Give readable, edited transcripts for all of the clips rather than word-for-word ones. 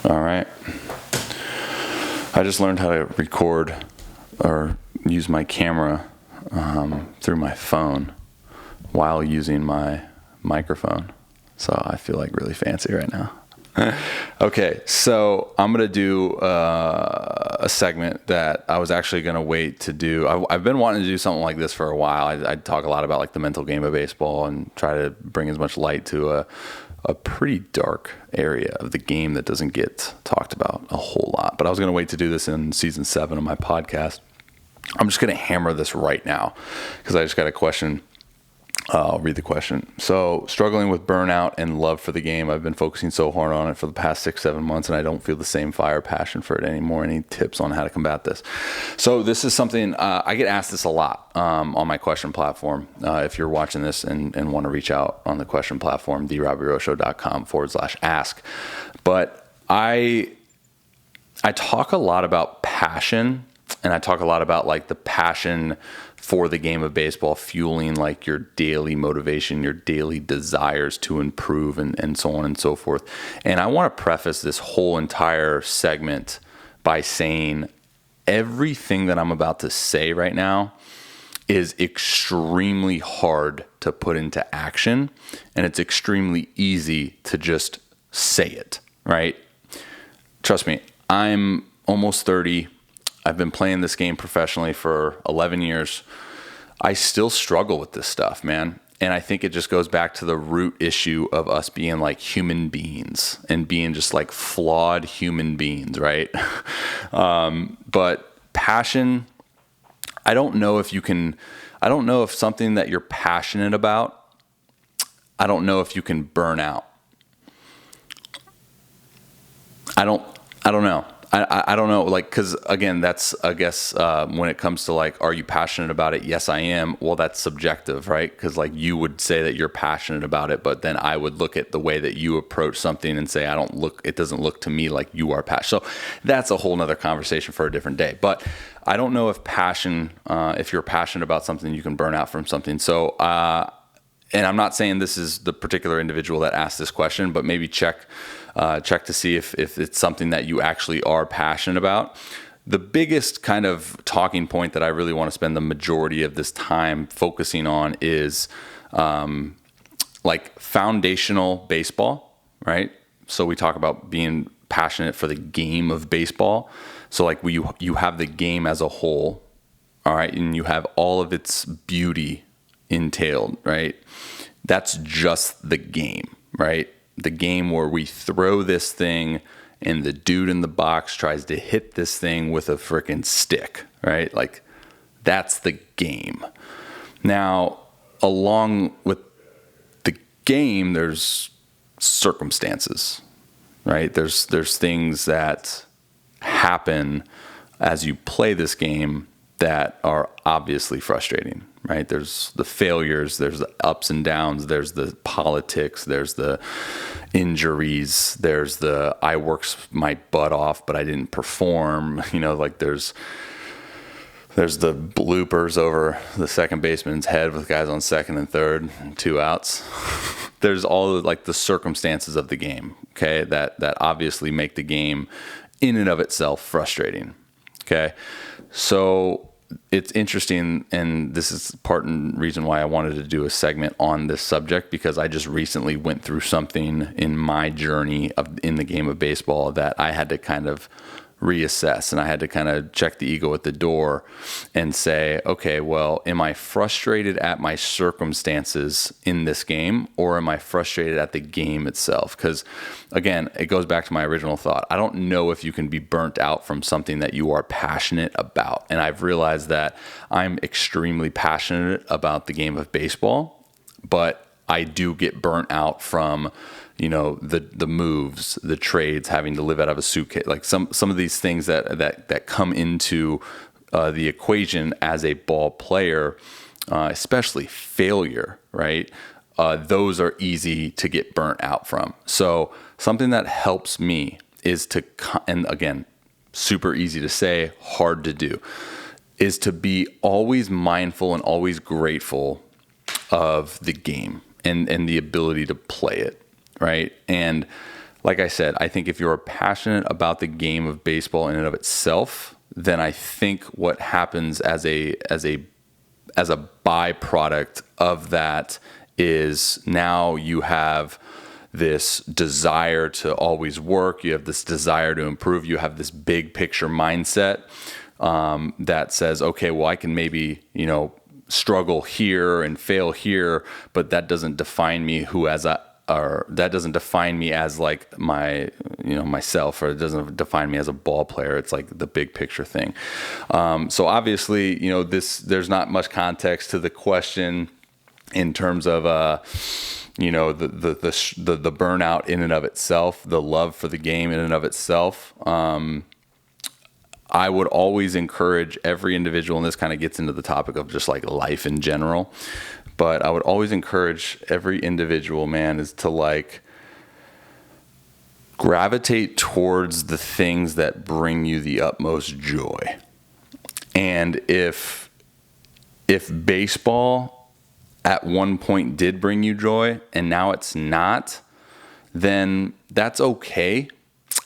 All right. I just learned how to record or use my camera through my phone while using my microphone. So I feel like really fancy right now. Okay, so I'm going to do a segment that I was actually going to wait to do. I've been wanting to do something like this for a while. I talk a lot about like the mental game of baseball and try to bring as much light to a pretty dark area of the game that doesn't get talked about a whole lot. But I was going to wait to do this in season 7 of my podcast. I'm just going to hammer this right now because I just got a question. I'll read the question. So, struggling with burnout and love for the game. I've been focusing so hard on it for the past 6-7 months, and I don't feel the same fire passion for it anymore. Any tips on how to combat this? So, this is something I get asked this a lot on my question platform. If you're watching this and want to reach out on the question platform, therobbyroshow.com/ask. But I talk a lot about passion, and I talk a lot about like the passion for the game of baseball, fueling like your daily motivation, your daily desires to improve and so on and so forth. And I want to preface this whole entire segment by saying everything that I'm about to say right now is extremely hard to put into action, and it's extremely easy to just say it, right? Trust me, I'm almost 30. I've been playing this game professionally for 11 years. I still struggle with this stuff, man. And I think it just goes back to the root issue of us being like human beings and being just like flawed human beings, right? But passion, I don't know if something that you're passionate about, I don't know if you can burn out. I don't know. I don't know, like, because again, that's, I guess, when it comes to like, are you passionate about it? Yes, I am. Well, that's subjective, right? Because like you would say that you're passionate about it, but then I would look at the way that you approach something and say, it doesn't look to me like you are passionate. So that's a whole nother conversation for a different day. But I don't know if passion, if you're passionate about something, you can burn out from something. So, and I'm not saying this is the particular individual that asked this question, but maybe check to see if it's something that you actually are passionate about. The biggest kind of talking point that I really want to spend the majority of this time focusing on is like foundational baseball, right? So we talk about being passionate for the game of baseball. So like you have the game as a whole, all right, and you have all of its beauty entailed, right? That's just the game, right? The game where we throw this thing and the dude in the box tries to hit this thing with a freaking stick, right? Like that's the game. Now, along with the game, there's circumstances, right? There's things that happen as you play this game that are obviously frustrating, right? There's the failures, there's the ups and downs, there's the politics, there's the injuries, there's the I worked my butt off but I didn't perform, like there's the bloopers over the second baseman's head with guys on second and third and 2 outs. There's all of like the circumstances of the game, okay, that obviously make the game in and of itself frustrating, okay? So it's interesting, and this is part and reason why I wanted to do a segment on this subject, because I just recently went through something in my journey in the game of baseball that I had to kind of reassess, and I had to kind of check the ego at the door and say, okay, well, am I frustrated at my circumstances in this game, or am I frustrated at the game itself? Because again, it goes back to my original thought. I don't know if you can be burnt out from something that you are passionate about. And I've realized that I'm extremely passionate about the game of baseball, but I do get burnt out from the moves, the trades, having to live out of a suitcase, like some of these things that come into the equation as a ball player, especially failure, right? Those are easy to get burnt out from. So something that helps me is and again, super easy to say, hard to do, is to be always mindful and always grateful of the game and the ability to play it. Right. And like I said, I think if you're passionate about the game of baseball in and of itself, then I think what happens as a byproduct of that is now you have this desire to always work. You have this desire to improve. You have this big picture mindset that says, okay, well, I can maybe, struggle here and fail here, but that doesn't define me that doesn't define me as like myself, or it doesn't define me as a ball player. It's like the big picture thing. So obviously, there's not much context to the question in terms of, the burnout in and of itself, the love for the game in and of itself. I would always encourage every individual, and this kind of gets into the topic of just like life in general, but I would always encourage every individual, man, is to like gravitate towards the things that bring you the utmost joy. And if baseball at one point did bring you joy and now it's not, then that's okay.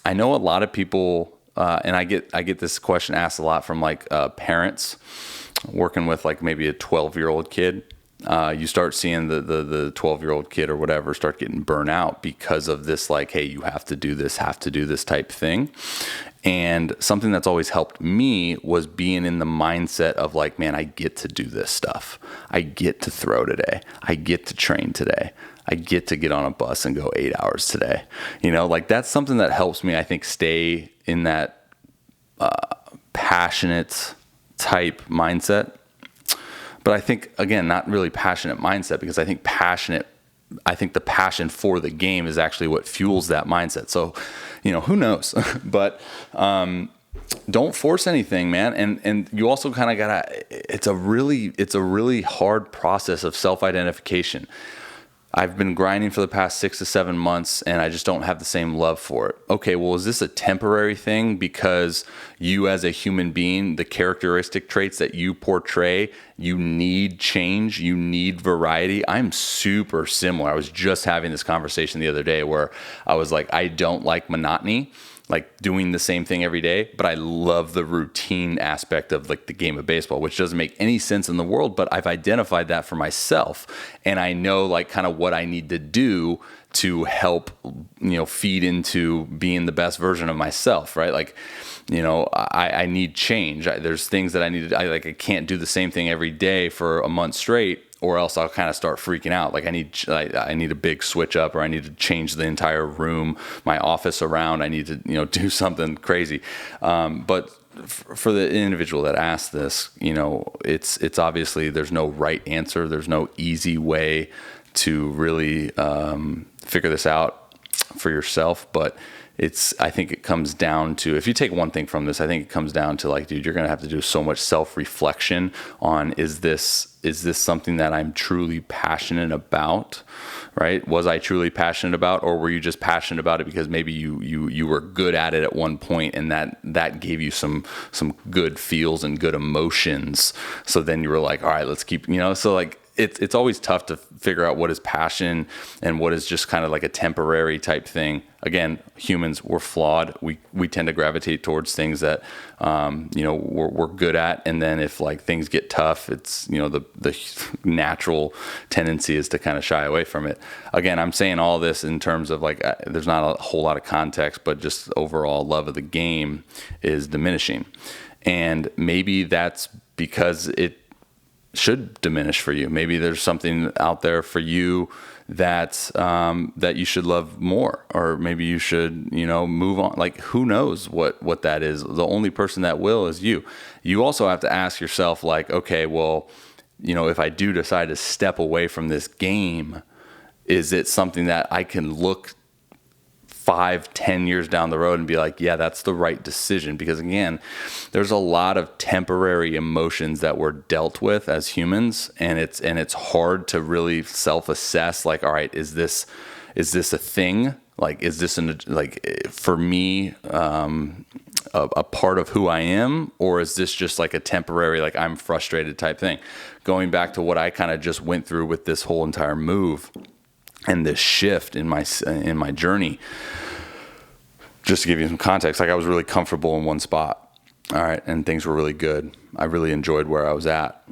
I know a lot of people, and I get this question asked a lot from like parents working with like maybe a 12-year-old kid. You start seeing the 12-year-old kid or whatever start getting burnt out because of this, like, hey, you have to do this type thing. And something that's always helped me was being in the mindset of like, man, I get to do this stuff. I get to throw today. I get to train today. I get to get on a bus and go 8 hours today. Like that's something that helps me, I think, stay in that passionate type mindset. But I think, again, not really passionate mindset, because I think the passion for the game is actually what fuels that mindset. So, who knows? But don't force anything, man. And you also kind of gotta, it's a really hard process of self-identification. I've been grinding for the past 6 to 7 months and I just don't have the same love for it. Okay, well, is this a temporary thing because you as a human being, the characteristic traits that you portray, you need change, you need variety? I'm super similar. I was just having this conversation the other day where I was like, I don't like monotony, like doing the same thing every day, but I love the routine aspect of like the game of baseball, which doesn't make any sense in the world, but I've identified that for myself. And I know like kind of what I need to do to help, feed into being the best version of myself, right? Like, I need change. There's things that I need to, I can't do the same thing every day for a month straight, or else I'll kind of start freaking out. Like I need a big switch up, or I need to change the entire room, my office around. I need to, do something crazy. But for the individual that asked this, it's obviously there's no right answer. There's no easy way to really figure this out for yourself. But I think it comes down to, if you take one thing from this, I think it comes down to like, dude, you're going to have to do so much self-reflection on, is this something that I'm truly passionate about, right? Was I truly passionate about, or were you just passionate about it because maybe you were good at it at one point and that gave you some good feels and good emotions. So then you were like, all right, let's keep, so like, it's always tough to figure out what is passion and what is just kind of like a temporary type thing. Again, humans, we're flawed. We tend to gravitate towards things that, we're good at. And then if like things get tough, it's, the natural tendency is to kind of shy away from it. Again, I'm saying all this in terms of like, there's not a whole lot of context, but just overall love of the game is diminishing. And maybe that's because it should diminish for you. Maybe there's something out there for you that you should love more, or maybe you should, move on. Like, who knows what that is? The only person that will is you. You also have to ask yourself, like, okay, well, if I do decide to step away from this game, is it something that I can look 5-10 years down the road and be like, yeah, that's the right decision? Because again, there's a lot of temporary emotions that we're dealt with as humans, and it's hard to really self-assess, like, all right, is this a thing? Like, is this for me a part of who I am, or is this just like a temporary, like I'm frustrated type thing? Going back to what I kind of just went through with this whole entire move and this shift in my journey, just to give you some context, like I was really comfortable in one spot, all right, and things were really good. I really enjoyed where I was at,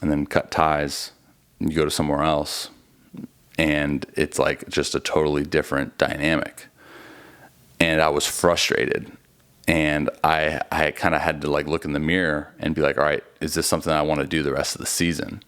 and then cut ties, and you go to somewhere else, and it's like just a totally different dynamic. And I was frustrated, and I kind of had to like look in the mirror and be like, all right, is this something I want to do the rest of the season?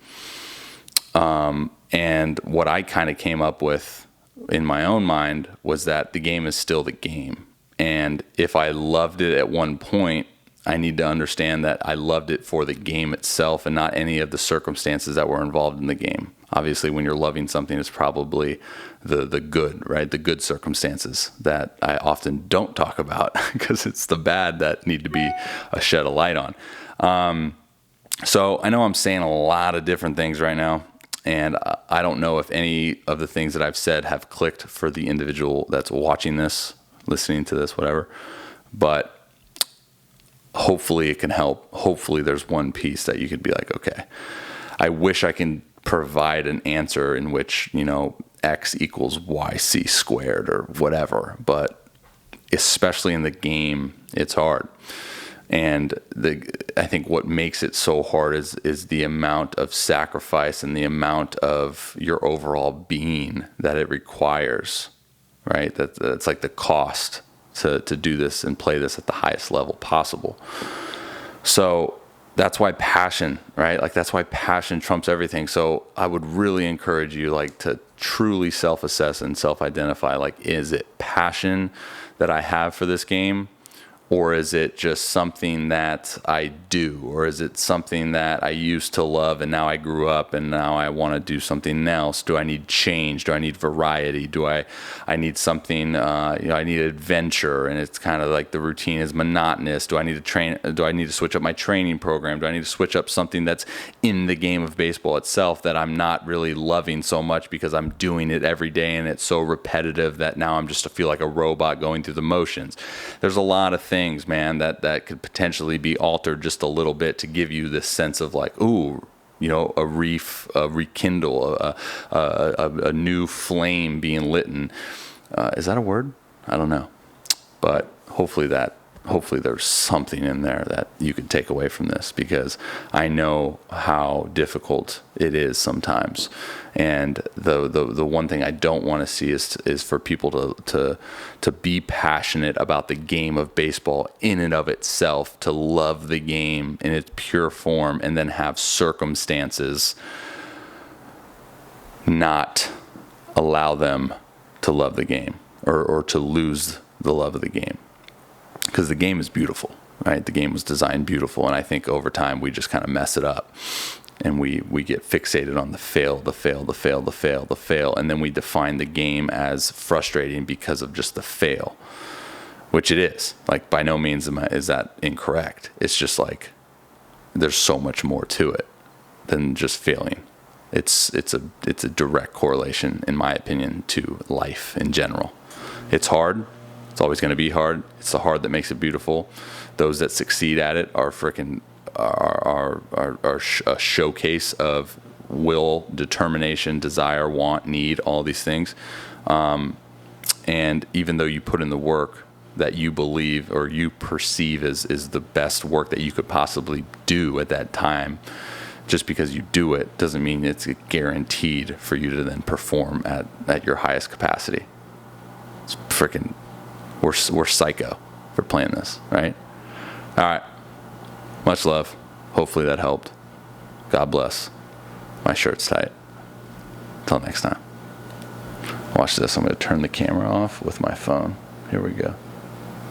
And what I kind of came up with in my own mind was that the game is still the game. And if I loved it at one point, I need to understand that I loved it for the game itself and not any of the circumstances that were involved in the game. Obviously, when you're loving something, it's probably the good, right? The good circumstances that I often don't talk about because it's the bad that need to be shed a light on. So I know I'm saying a lot of different things right now, and I don't know if any of the things that I've said have clicked for the individual that's watching this, listening to this, whatever. But hopefully it can help. Hopefully there's one piece that you could be like, okay, I wish I can provide an answer in which, X equals YC squared or whatever, but especially in the game, it's hard. And I think what makes it so hard is the amount of sacrifice and the amount of your overall being that it requires, right? That's like the cost to do this and play this at the highest level possible. So that's why passion, right? Like that's why passion trumps everything. So I would really encourage you like to truly self-assess and self-identify, like, is it passion that I have for this game? Or is it just something that I do? Or is it something that I used to love and now I grew up and now I want to do something else? Do I need change? Do I need variety? Do I need something, I need adventure, and it's kind of like the routine is monotonous. Do I need to train? Do I need to switch up my training program? Do I need to switch up something that's in the game of baseball itself that I'm not really loving so much because I'm doing it every day and it's so repetitive that now I'm just feel like a robot going through the motions? There's a lot of things, man, that could potentially be altered just a little bit to give you this sense of like, ooh, a rekindle, a new flame being lit. Is that a word? I don't know, but hopefully there's something in there that you could take away from this, because I know how difficult it is sometimes. And the one thing I don't want to see is for people to be passionate about the game of baseball in and of itself, to love the game in its pure form, and then have circumstances not allow them to love the game or to lose the love of the game. Because the game is beautiful, right? The game was designed beautiful, and I think over time we just kind of mess it up, and we get fixated on the fail, and then we define the game as frustrating because of just the fail, which it is. Like, by no means is that incorrect. It's just like there's so much more to it than just failing. It's a direct correlation, in my opinion, to life in general. It's hard. It's always going to be hard. It's the hard that makes it beautiful. Those that succeed at it are a showcase of will, determination, desire, want, need, all these things. And even though you put in the work that you believe or you perceive is the best work that you could possibly do at that time, just because you do it doesn't mean it's guaranteed for you to then perform at your highest capacity. It's freaking... We're psycho for playing this, right? All right. Much love. Hopefully that helped. God bless. My shirt's tight. Until next time. Watch this. I'm going to turn the camera off with my phone. Here we go.